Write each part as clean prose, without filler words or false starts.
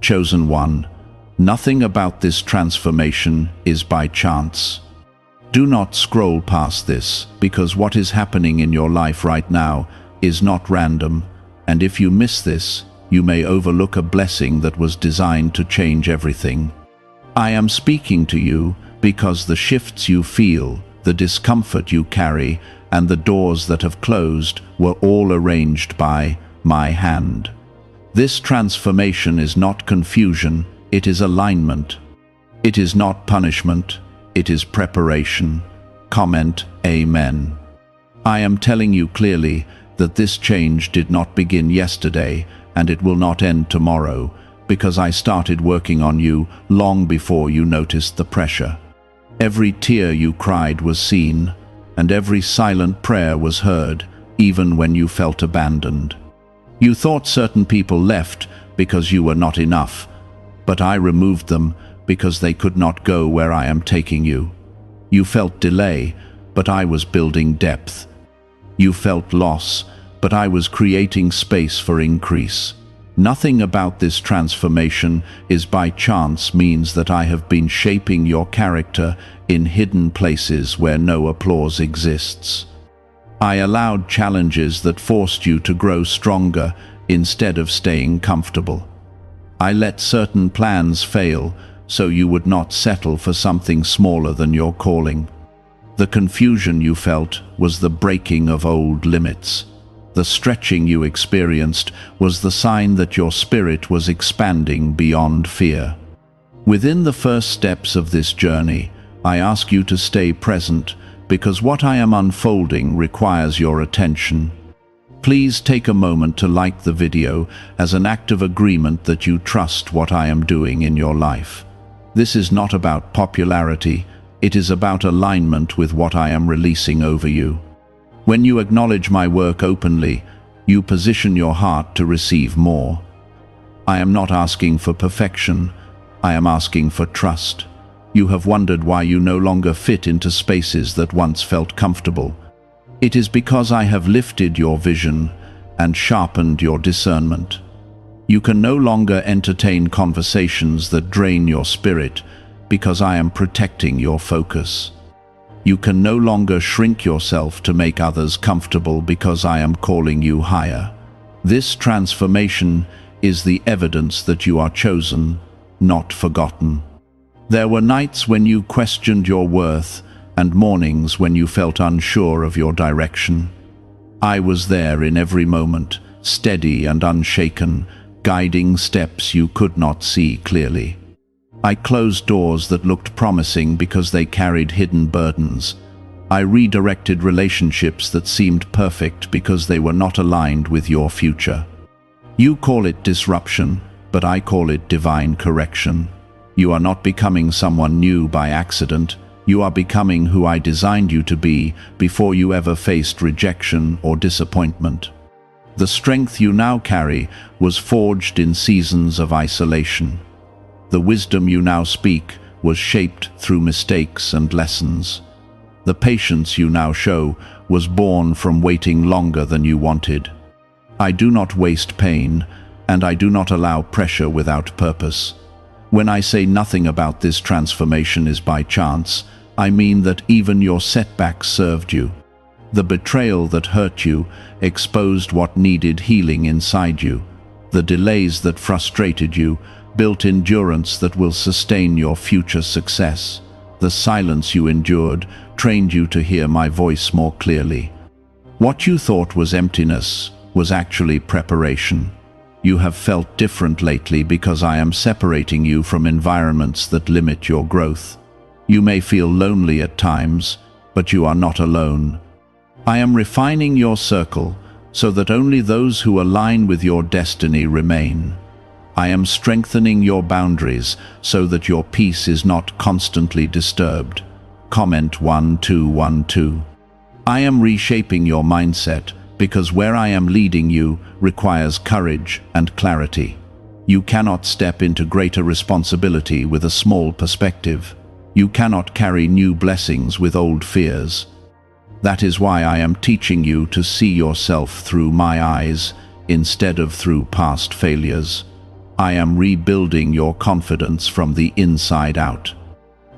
Chosen one, nothing about this transformation is by chance. Do not scroll past this, because what is happening in your life right now is not random, and if you miss this, you may overlook a blessing that was designed to change everything. I am speaking to you because the shifts you feel, the discomfort you carry, and the doors that have closed were all arranged by my hand. This transformation is not confusion, it is alignment. It is not punishment, it is preparation. Comment, Amen. I am telling you clearly that this change did not begin yesterday, and it will not end tomorrow, because I started working on you long before you noticed the pressure. Every tear you cried was seen, and every silent prayer was heard, even when you felt abandoned. You thought certain people left because you were not enough, but I removed them because they could not go where I am taking you. You felt delay, but I was building depth. You felt loss, but I was creating space for increase. Nothing about this transformation is by chance means that I have been shaping your character in hidden places where no applause exists. I allowed challenges that forced you to grow stronger instead of staying comfortable. I let certain plans fail so you would not settle for something smaller than your calling. The confusion you felt was the breaking of old limits. The stretching you experienced was the sign that your spirit was expanding beyond fear. Within the first steps of this journey, I ask you to stay present, because what I am unfolding requires your attention. Please take a moment to like the video as an act of agreement that you trust what I am doing in your life. This is not about popularity, it is about alignment with what I am releasing over you. When you acknowledge my work openly, you position your heart to receive more. I am not asking for perfection, I am asking for trust. You have wondered why you no longer fit into spaces that once felt comfortable. It is because I have lifted your vision and sharpened your discernment. You can no longer entertain conversations that drain your spirit, because I am protecting your focus. You can no longer shrink yourself to make others comfortable, because I am calling you higher. This transformation is the evidence that you are chosen, not forgotten. There were nights when you questioned your worth, and mornings when you felt unsure of your direction. I was there in every moment, steady and unshaken, guiding steps you could not see clearly. I closed doors that looked promising because they carried hidden burdens. I redirected relationships that seemed perfect because they were not aligned with your future. You call it disruption, but I call it divine correction. You are not becoming someone new by accident. You are becoming who I designed you to be before you ever faced rejection or disappointment. The strength you now carry was forged in seasons of isolation. The wisdom you now speak was shaped through mistakes and lessons. The patience you now show was born from waiting longer than you wanted. I do not waste pain, and I do not allow pressure without purpose. When I say nothing about this transformation is by chance, I mean that even your setbacks served you. The betrayal that hurt you exposed what needed healing inside you. The delays that frustrated you built endurance that will sustain your future success. The silence you endured trained you to hear my voice more clearly. What you thought was emptiness was actually preparation. You have felt different lately because I am separating you from environments that limit your growth. You may feel lonely at times, but you are not alone. I am refining your circle so that only those who align with your destiny remain. I am strengthening your boundaries so that your peace is not constantly disturbed. Comment 1212. I am reshaping your mindset because where I am leading you requires courage and clarity. You cannot step into greater responsibility with a small perspective. You cannot carry new blessings with old fears. That is why I am teaching you to see yourself through my eyes instead of through past failures. I am rebuilding your confidence from the inside out.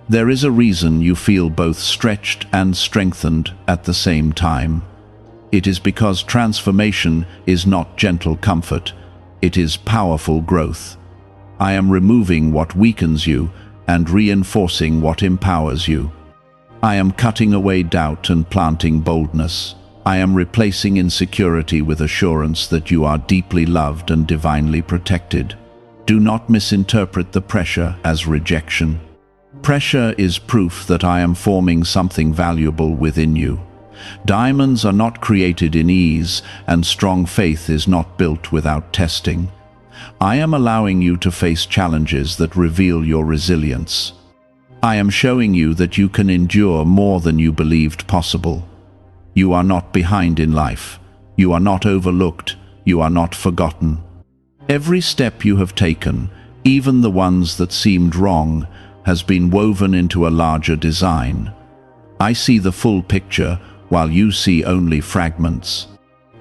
There is a reason you feel both stretched and strengthened at the same time. It is because transformation is not gentle comfort, it is powerful growth. I am removing what weakens you and reinforcing what empowers you. I am cutting away doubt and planting boldness. I am replacing insecurity with assurance that you are deeply loved and divinely protected. Do not misinterpret the pressure as rejection. Pressure is proof that I am forming something valuable within you. Diamonds are not created in ease, and strong faith is not built without testing. I am allowing you to face challenges that reveal your resilience. I am showing you that you can endure more than you believed possible. You are not behind in life. You are not overlooked. You are not forgotten. Every step you have taken, even the ones that seemed wrong, has been woven into a larger design. I see the full picture, while you see only fragments.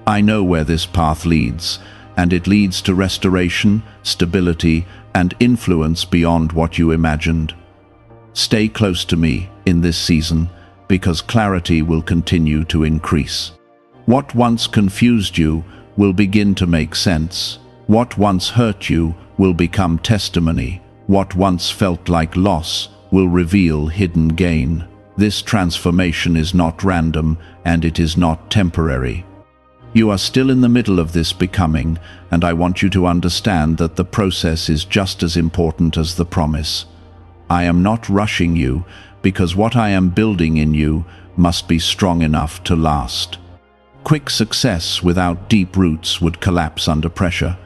I know where this path leads, and it leads to restoration, stability, and influence beyond what you imagined. Stay close to me in this season, because clarity will continue to increase. What once confused you will begin to make sense. What once hurt you will become testimony. What once felt like loss will reveal hidden gain. This transformation is not random, and it is not temporary. You are still in the middle of this becoming, and I want you to understand that the process is just as important as the promise. I am not rushing you, because what I am building in you must be strong enough to last. Quick success without deep roots would collapse under pressure.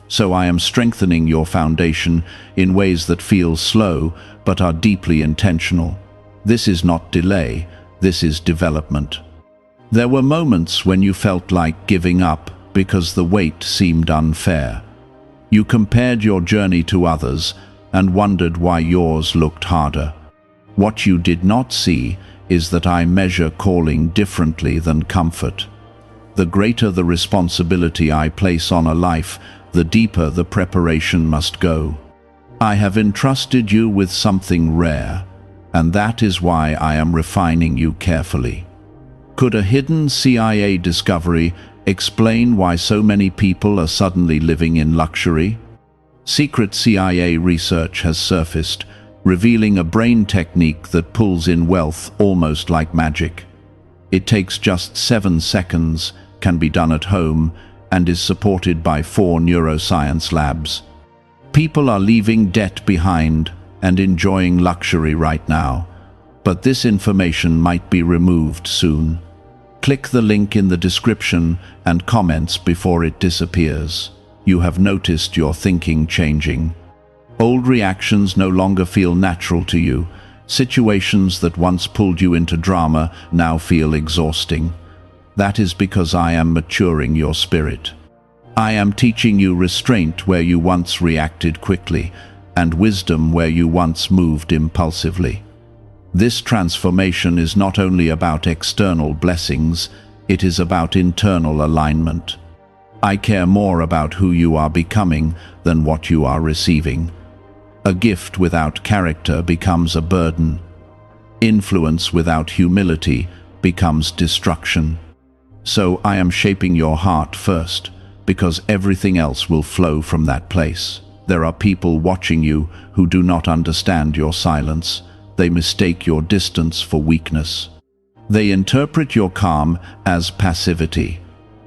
So I am strengthening your foundation in ways that feel slow but are deeply intentional. This is not delay, this is development. There were moments when you felt like giving up because the weight seemed unfair. You compared your journey to others and wondered why yours looked harder. What you did not see is that I measure calling differently than comfort. The greater the responsibility I place on a life, the deeper the preparation must go. I have entrusted you with something rare, and that is why I am refining you carefully. Could a hidden CIA discovery explain why so many people are suddenly living in luxury? Secret CIA research has surfaced, revealing a brain technique that pulls in wealth almost like magic. It takes just 7 seconds, can be done at home, and is supported by 4 neuroscience labs. People are leaving debt behind and enjoying luxury right now, but this information might be removed soon. Click the link in the description and comments before it disappears. You have noticed your thinking changing. Old reactions no longer feel natural to you. Situations that once pulled you into drama now feel exhausting. That is because I am maturing your spirit. I am teaching you restraint where you once reacted quickly, and wisdom where you once moved impulsively. This transformation is not only about external blessings, it is about internal alignment. I care more about who you are becoming than what you are receiving. A gift without character becomes a burden. Influence without humility becomes destruction. So I am shaping your heart first, because everything else will flow from that place. There are people watching you who do not understand your silence. They mistake your distance for weakness. They interpret your calm as passivity.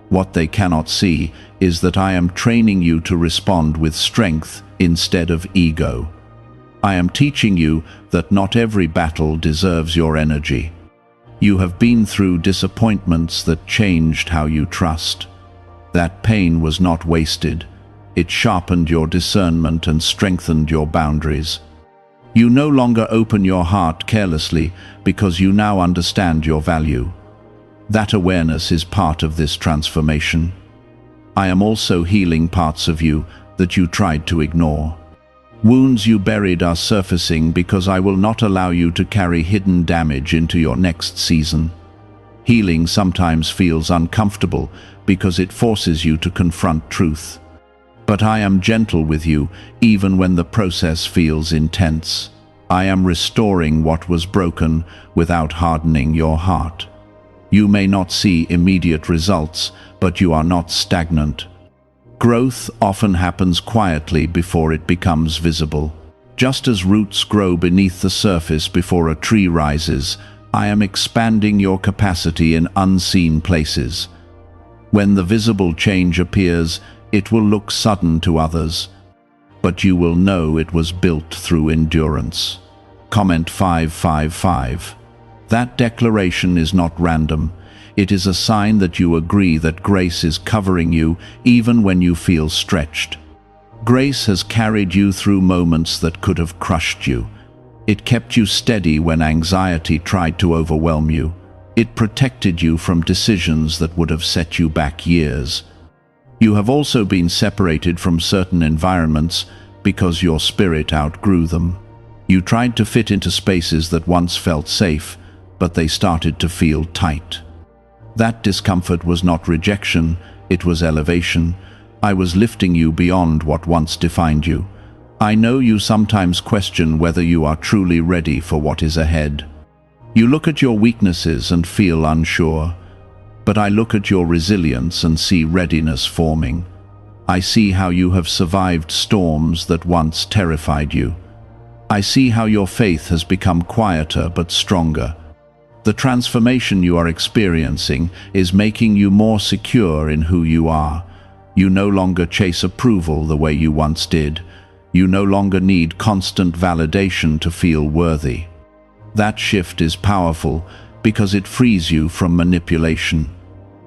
What they cannot see is that I am training you to respond with strength instead of ego. I am teaching you that not every battle deserves your energy. You have been through disappointments that changed how you trust. That pain was not wasted. It sharpened your discernment and strengthened your boundaries. You no longer open your heart carelessly because you now understand your value. That awareness is part of this transformation. I am also healing parts of you that you tried to ignore. Wounds you buried are surfacing because I will not allow you to carry hidden damage into your next season. Healing sometimes feels uncomfortable because it forces you to confront truth. But I am gentle with you, even when the process feels intense. I am restoring what was broken without hardening your heart. You may not see immediate results, but you are not stagnant. Growth often happens quietly before it becomes visible. Just as roots grow beneath the surface before a tree rises, I am expanding your capacity in unseen places. When the visible change appears, it will look sudden to others, but you will know it was built through endurance. Comment 555. That declaration is not random. It is a sign that you agree that grace is covering you even when you feel stretched. Grace has carried you through moments that could have crushed you. It kept you steady when anxiety tried to overwhelm you. It protected you from decisions that would have set you back years. You have also been separated from certain environments because your spirit outgrew them. You tried to fit into spaces that once felt safe, but they started to feel tight. That discomfort was not rejection, it was elevation. I was lifting you beyond what once defined you. I know you sometimes question whether you are truly ready for what is ahead. You look at your weaknesses and feel unsure, but I look at your resilience and see readiness forming. I see how you have survived storms that once terrified you. I see how your faith has become quieter but stronger. The transformation you are experiencing is making you more secure in who you are. You no longer chase approval the way you once did. You no longer need constant validation to feel worthy. That shift is powerful because it frees you from manipulation.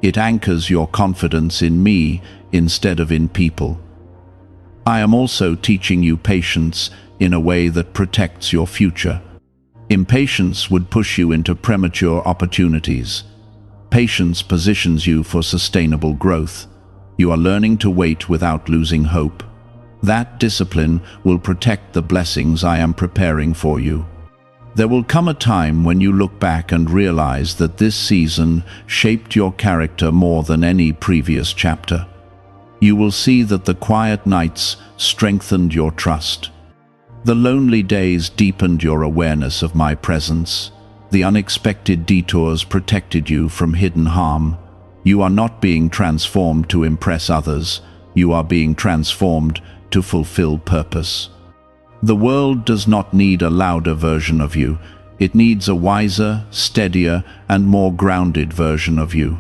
It anchors your confidence in me instead of in people. I am also teaching you patience in a way that protects your future. Impatience would push you into premature opportunities. Patience positions you for sustainable growth. You are learning to wait without losing hope. That discipline will protect the blessings I am preparing for you. There will come a time when you look back and realize that this season shaped your character more than any previous chapter. You will see that the quiet nights strengthened your trust. The lonely days deepened your awareness of my presence. The unexpected detours protected you from hidden harm. You are not being transformed to impress others. You are being transformed to fulfill purpose. The world does not need a louder version of you. It needs a wiser, steadier, and more grounded version of you.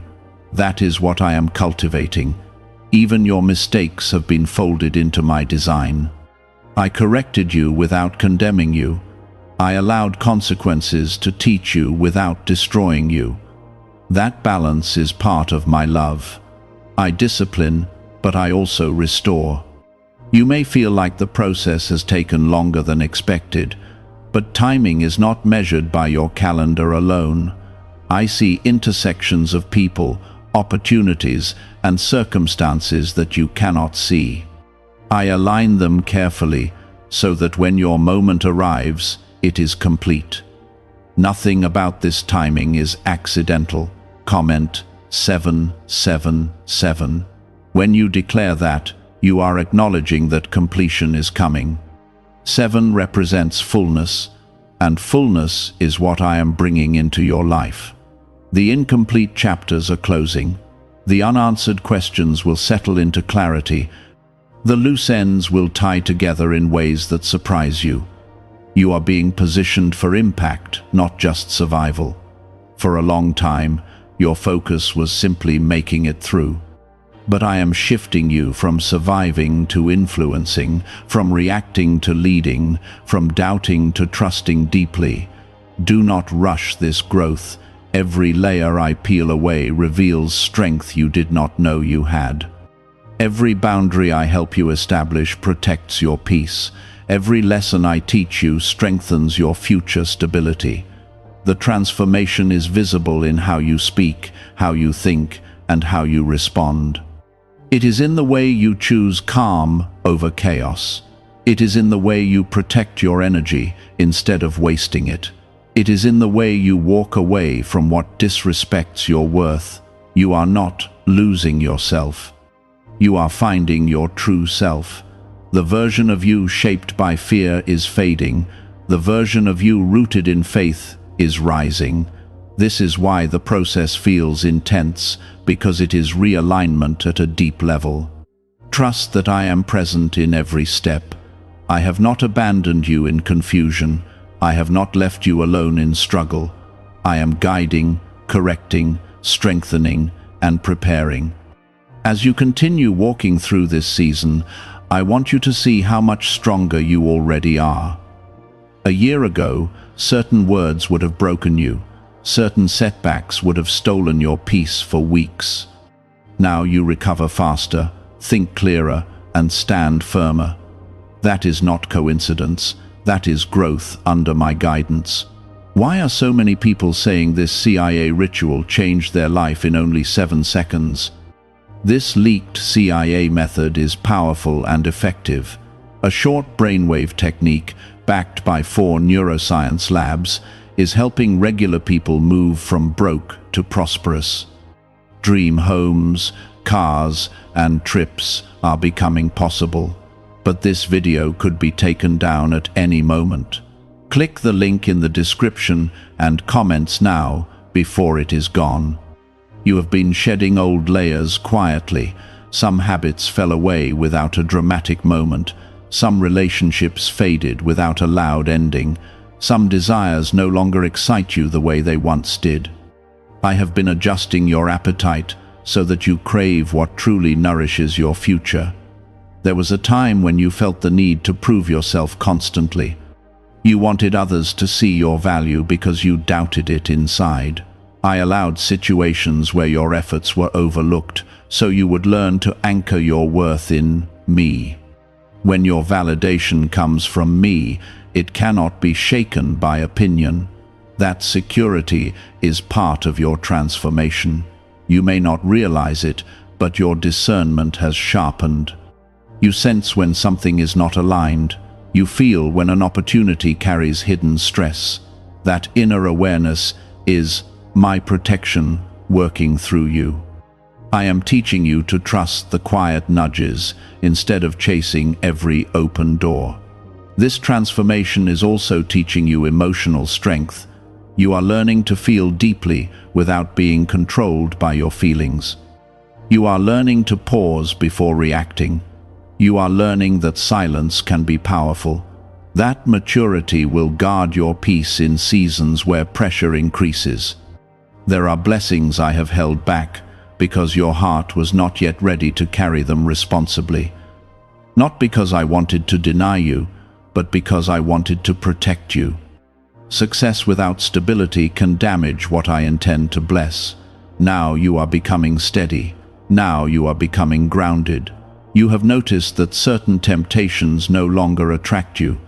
That is what I am cultivating. Even your mistakes have been folded into my design. I corrected you without condemning you. I allowed consequences to teach you without destroying you. That balance is part of my love. I discipline, but I also restore. You may feel like the process has taken longer than expected, but timing is not measured by your calendar alone. I see intersections of people, opportunities, and circumstances that you cannot see. I align them carefully so that when your moment arrives, it is complete. Nothing about this timing is accidental. Comment 777. When you declare that, you are acknowledging that completion is coming. 7 represents fullness, and fullness is what I am bringing into your life. The incomplete chapters are closing. The unanswered questions will settle into clarity. The loose ends will tie together in ways that surprise you. You are being positioned for impact, not just survival. For a long time, your focus was simply making it through. But I am shifting you from surviving to influencing, from reacting to leading, from doubting to trusting deeply. Do not rush this growth. Every layer I peel away reveals strength you did not know you had. Every boundary I help you establish protects your peace. Every lesson I teach you strengthens your future stability. The transformation is visible in how you speak, how you think, and how you respond. It is in the way you choose calm over chaos. It is in the way you protect your energy instead of wasting it. It is in the way you walk away from what disrespects your worth. You are not losing yourself. You are finding your true self. The version of you shaped by fear is fading. The version of you rooted in faith is rising. This is why the process feels intense, because it is realignment at a deep level. Trust that I am present in every step. I have not abandoned you in confusion. I have not left you alone in struggle. I am guiding, correcting, strengthening, and preparing. As you continue walking through this season, I want you to see how much stronger you already are. A year ago, certain words would have broken you. Certain setbacks would have stolen your peace for weeks. Now you recover faster, think clearer, and stand firmer. That is not coincidence. That is growth under my guidance. Why are so many people saying this CIA ritual changed their life in only 7 seconds? This leaked CIA method is powerful and effective. A short brainwave technique, backed by 4 neuroscience labs, is helping regular people move from broke to prosperous. Dream homes, cars, and trips are becoming possible. But this video could be taken down at any moment. Click the link in the description and comments now before it is gone. You have been shedding old layers quietly. Some habits fell away without a dramatic moment. Some relationships faded without a loud ending. Some desires no longer excite you the way they once did. I have been adjusting your appetite so that you crave what truly nourishes your future. There was a time when you felt the need to prove yourself constantly. You wanted others to see your value because you doubted it inside. I allowed situations where your efforts were overlooked so you would learn to anchor your worth in me. When your validation comes from me, it cannot be shaken by opinion. That security is part of your transformation. You may not realize it, but your discernment has sharpened. You sense when something is not aligned. You feel when an opportunity carries hidden stress. That inner awareness is my protection working through you. I am teaching you to trust the quiet nudges instead of chasing every open door. This transformation is also teaching you emotional strength. You are learning to feel deeply without being controlled by your feelings. You are learning to pause before reacting. You are learning that silence can be powerful. That maturity will guard your peace in seasons where pressure increases. There are blessings I have held back because your heart was not yet ready to carry them responsibly. Not because I wanted to deny you, but because I wanted to protect you. Success without stability can damage what I intend to bless. Now you are becoming steady. Now you are becoming grounded. You have noticed that certain temptations no longer attract you.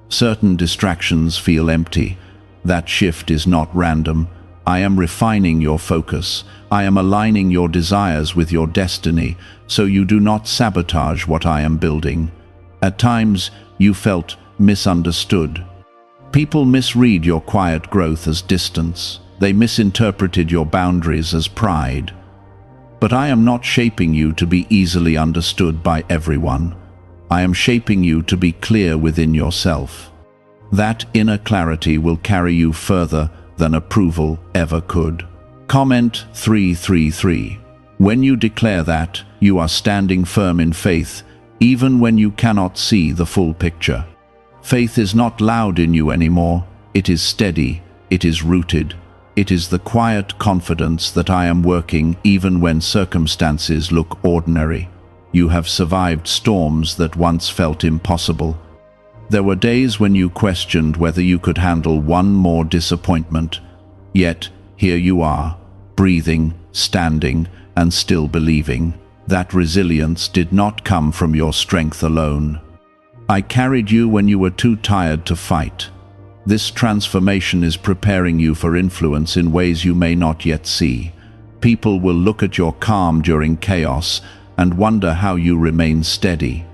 Certain distractions feel empty. That shift is not random. I am refining your focus. I am aligning your desires with your destiny, so you do not sabotage what I am building. At times, you felt misunderstood. People misread your quiet growth as distance. They misinterpreted your boundaries as pride. But I am not shaping you to be easily understood by everyone. I am shaping you to be clear within yourself. That inner clarity will carry you further than approval ever could. Comment 333. When you declare that, you are standing firm in faith, even when you cannot see the full picture. Faith is not loud in you anymore. It is steady. It is rooted. It is the quiet confidence that I am working even when circumstances look ordinary. You have survived storms that once felt impossible. There were days when you questioned whether you could handle one more disappointment. Yet, here you are, breathing, standing, and still believing. That resilience did not come from your strength alone. I carried you when you were too tired to fight. This transformation is preparing you for influence in ways you may not yet see. People will look at your calm during chaos and wonder how you remain steady.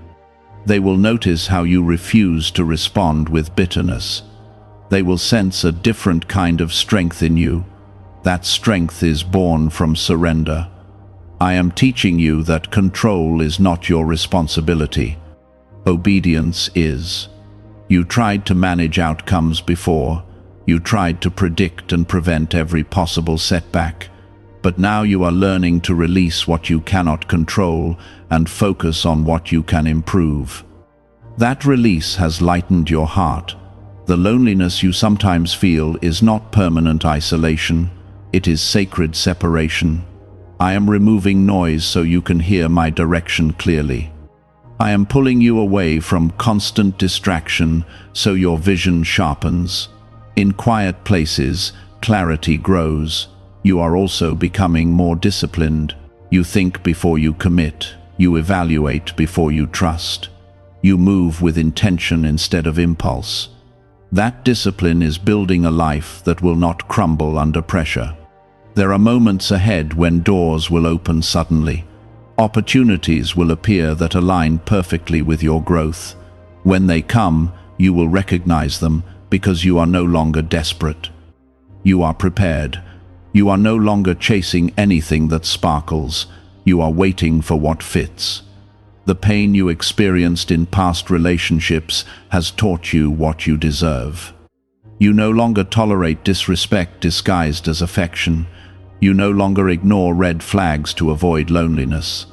They will notice how you refuse to respond with bitterness. They will sense a different kind of strength in you. That strength is born from surrender. I am teaching you that control is not your responsibility. Obedience is. You tried to manage outcomes before. You tried to predict and prevent every possible setback. But now you are learning to release what you cannot control and focus on what you can improve. That release has lightened your heart. The loneliness you sometimes feel is not permanent isolation. It is sacred separation. I am removing noise so you can hear my direction clearly. I am pulling you away from constant distraction so your vision sharpens. In quiet places, clarity grows. You are also becoming more disciplined. You think before you commit. You evaluate before you trust. You move with intention instead of impulse. That discipline is building a life that will not crumble under pressure. There are moments ahead when doors will open suddenly. Opportunities will appear that align perfectly with your growth. When they come, you will recognize them because you are no longer desperate. You are prepared. You are no longer chasing anything that sparkles. You are waiting for what fits. The pain you experienced in past relationships has taught you what you deserve. You no longer tolerate disrespect disguised as affection. You no longer ignore red flags to avoid loneliness.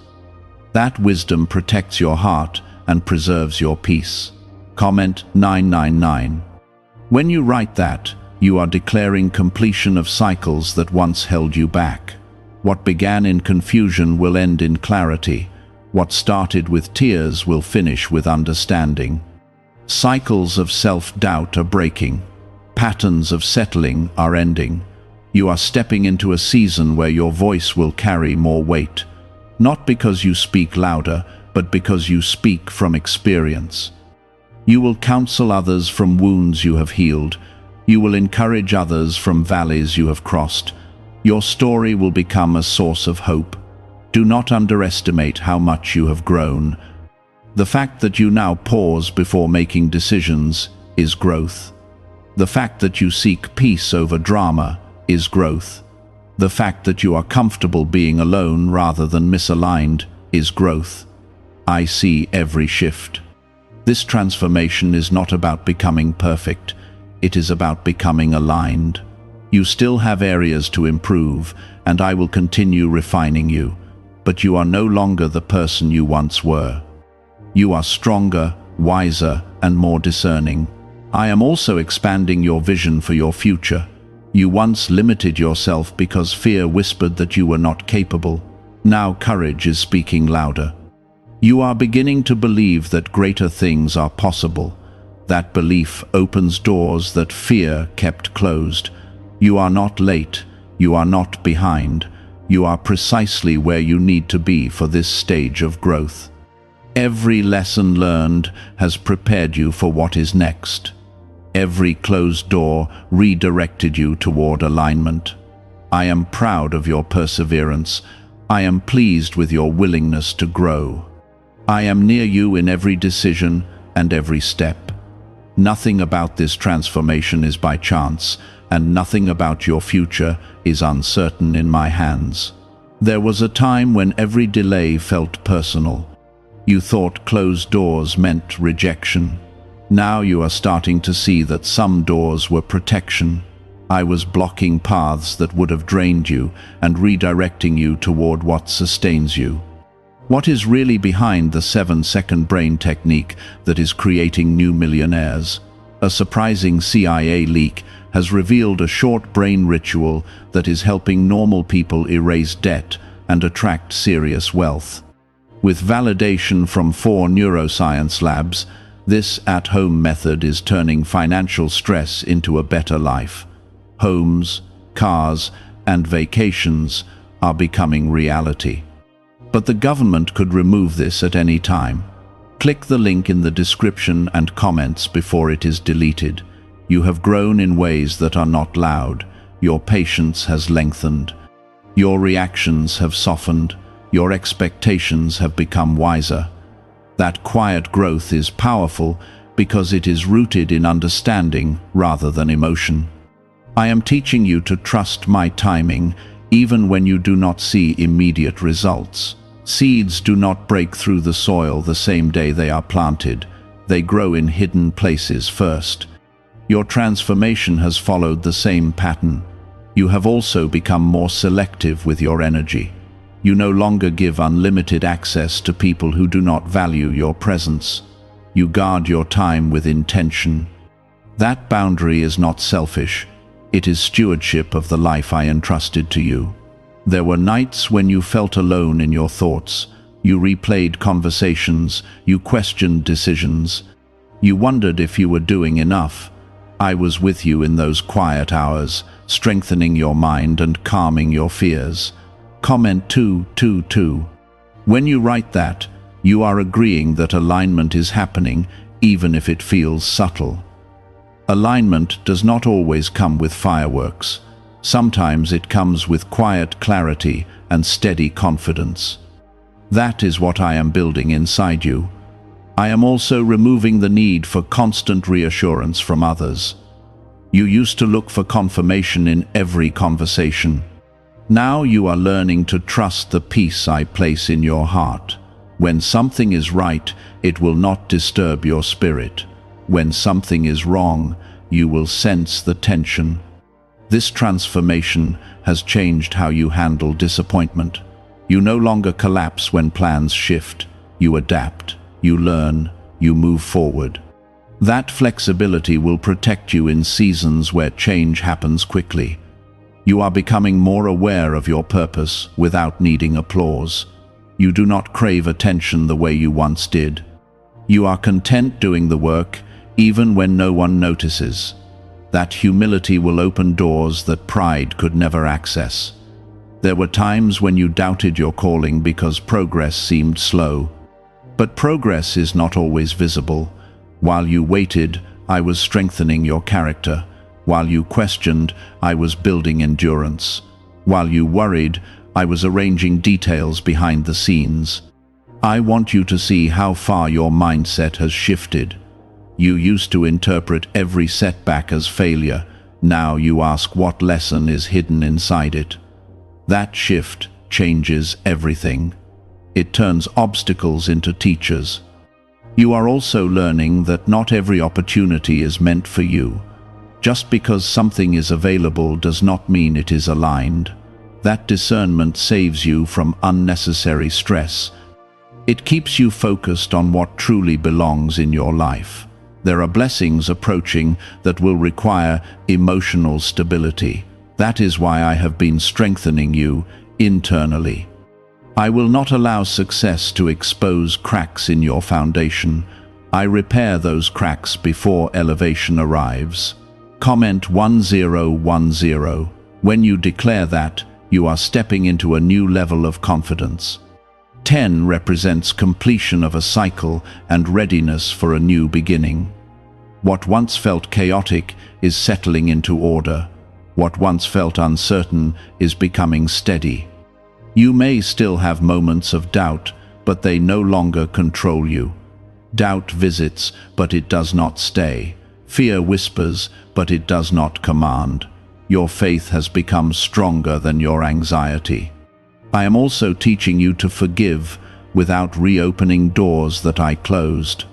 That wisdom protects your heart and preserves your peace. Comment 999. When you write that, you are declaring completion of cycles that once held you back. What began in confusion will end in clarity. What started with tears will finish with understanding. Cycles of self-doubt are breaking. Patterns of settling are ending. You are stepping into a season where your voice will carry more weight. Not because you speak louder, but because you speak from experience. You will counsel others from wounds you have healed. You will encourage others from valleys you have crossed. Your story will become a source of hope. Do not underestimate how much you have grown. The fact that you now pause before making decisions is growth. The fact that you seek peace over drama is growth. The fact that you are comfortable being alone rather than misaligned is growth. I see every shift. This transformation is not about becoming perfect. It is about becoming aligned. You still have areas to improve, and I will continue refining you. But you are no longer the person you once were. You are stronger, wiser, and more discerning. I am also expanding your vision for your future. You once limited yourself because fear whispered that you were not capable. Now courage is speaking louder. You are beginning to believe that greater things are possible. That belief opens doors that fear kept closed. You are not late. You are not behind. You are precisely where you need to be for this stage of growth. Every lesson learned has prepared you for what is next. Every closed door redirected you toward alignment. I am proud of your perseverance. I am pleased with your willingness to grow. I am near you in every decision and every step. Nothing about this transformation is by chance, and nothing about your future is uncertain in my hands. There was a time when every delay felt personal. You thought closed doors meant rejection. Now you are starting to see that some doors were protection. I was blocking paths that would have drained you and redirecting you toward what sustains you. What is really behind the 7-second brain technique that is creating new millionaires? A surprising CIA leak has revealed a short brain ritual that is helping normal people erase debt and attract serious wealth. With validation from 4 neuroscience labs, this at-home method is turning financial stress into a better life. Homes, cars, and vacations are becoming reality. But the government could remove this at any time. Click the link in the description and comments before it is deleted. You have grown in ways that are not loud. Your patience has lengthened. Your reactions have softened. Your expectations have become wiser. That quiet growth is powerful because it is rooted in understanding rather than emotion. I am teaching you to trust my timing, even when you do not see immediate results. Seeds do not break through the soil the same day they are planted. They grow in hidden places first. Your transformation has followed the same pattern. You have also become more selective with your energy. You no longer give unlimited access to people who do not value your presence. You guard your time with intention. That boundary is not selfish. It is stewardship of the life I entrusted to you. There were nights when you felt alone in your thoughts. You replayed conversations. You questioned decisions. You wondered if you were doing enough. I was with you in those quiet hours, strengthening your mind and calming your fears. Comment 222. When you write that, you are agreeing that alignment is happening, even if it feels subtle. Alignment does not always come with fireworks. Sometimes it comes with quiet clarity and steady confidence. That is what I am building inside you. I am also removing the need for constant reassurance from others. You used to look for confirmation in every conversation. Now you are learning to trust the peace I place in your heart. When something is right, it will not disturb your spirit. When something is wrong, you will sense the tension. This transformation has changed how you handle disappointment. You no longer collapse when plans shift. You adapt, you learn, you move forward. That flexibility will protect you in seasons where change happens quickly. You are becoming more aware of your purpose without needing applause. You do not crave attention the way you once did. You are content doing the work, even when no one notices. That humility will open doors that pride could never access. There were times when you doubted your calling because progress seemed slow. But progress is not always visible. While you waited, I was strengthening your character. While you questioned, I was building endurance. While you worried, I was arranging details behind the scenes. I want you to see how far your mindset has shifted. You used to interpret every setback as failure. Now you ask what lesson is hidden inside it. That shift changes everything. It turns obstacles into teachers. You are also learning that not every opportunity is meant for you. Just because something is available does not mean it is aligned. That discernment saves you from unnecessary stress. It keeps you focused on what truly belongs in your life. There are blessings approaching that will require emotional stability. That is why I have been strengthening you internally. I will not allow success to expose cracks in your foundation. I repair those cracks before elevation arrives. Comment 1010. When you declare that, you are stepping into a new level of confidence. 10 represents completion of a cycle and readiness for a new beginning. What once felt chaotic is settling into order. What once felt uncertain is becoming steady. You may still have moments of doubt, but they no longer control you. Doubt visits, but it does not stay. Fear whispers, but it does not command. Your faith has become stronger than your anxiety. I am also teaching you to forgive without reopening doors that I closed.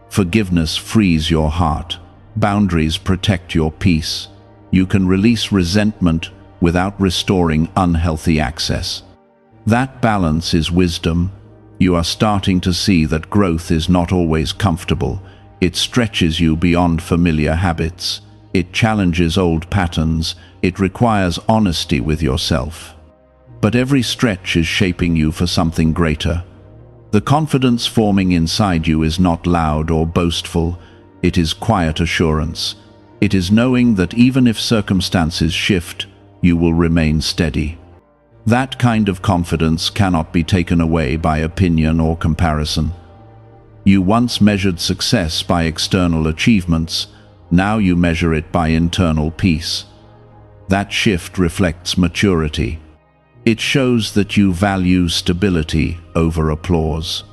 Forgiveness frees your heart. Boundaries protect your peace. You can release resentment without restoring unhealthy access. That balance is wisdom. You are starting to see that growth is not always comfortable. It stretches you beyond familiar habits. It challenges old patterns. It requires honesty with yourself. But every stretch is shaping you for something greater. The confidence forming inside you is not loud or boastful. It is quiet assurance. It is knowing that even if circumstances shift, you will remain steady. That kind of confidence cannot be taken away by opinion or comparison. You once measured success by external achievements. Now you measure it by internal peace. That shift reflects maturity. It shows that you value stability over applause.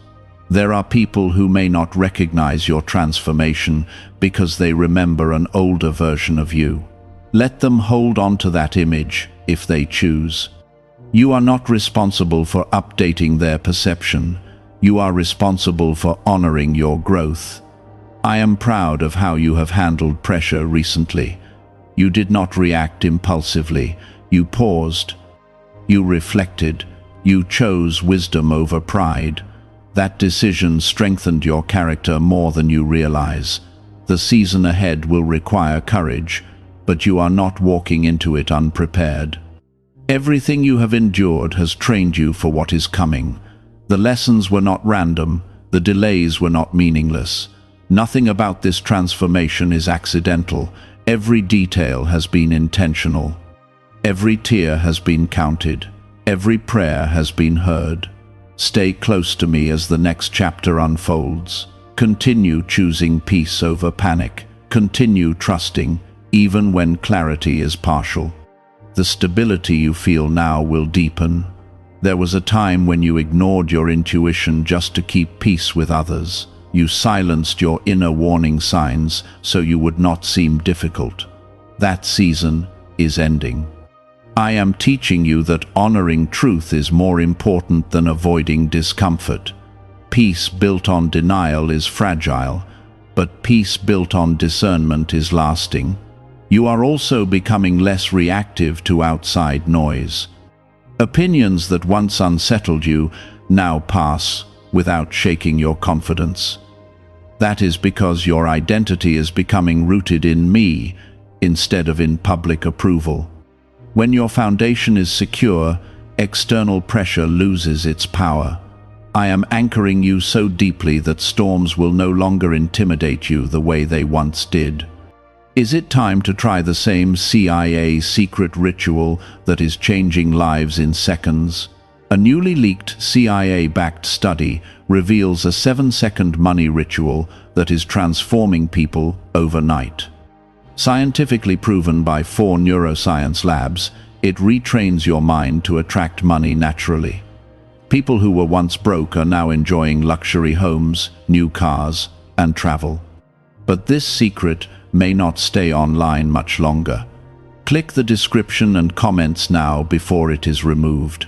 There are people who may not recognize your transformation because they remember an older version of you. Let them hold on to that image if they choose. You are not responsible for updating their perception. You are responsible for honoring your growth. I am proud of how you have handled pressure recently. You did not react impulsively. You paused. You reflected. You chose wisdom over pride. That decision strengthened your character more than you realize. The season ahead will require courage, but you are not walking into it unprepared. Everything you have endured has trained you for what is coming. The lessons were not random. The delays were not meaningless. Nothing about this transformation is accidental. Every detail has been intentional. Every tear has been counted. Every prayer has been heard. Stay close to me as the next chapter unfolds. Continue choosing peace over panic. Continue trusting, even when clarity is partial. The stability you feel now will deepen. There was a time when you ignored your intuition just to keep peace with others. You silenced your inner warning signs so you would not seem difficult. That season is ending. I am teaching you that honoring truth is more important than avoiding discomfort. Peace built on denial is fragile, but peace built on discernment is lasting. You are also becoming less reactive to outside noise. Opinions that once unsettled you now pass without shaking your confidence. That is because your identity is becoming rooted in me instead of in public approval. When your foundation is secure, external pressure loses its power. I am anchoring you so deeply that storms will no longer intimidate you the way they once did. Is it time to try the same CIA secret ritual that is changing lives in seconds? A newly leaked CIA-backed study reveals a 7-second money ritual that is transforming people overnight. Scientifically proven by 4 neuroscience labs, it retrains your mind to attract money naturally. People who were once broke are now enjoying luxury homes, new cars, and travel. But this secret may not stay online much longer. Click the description and comments now before it is removed.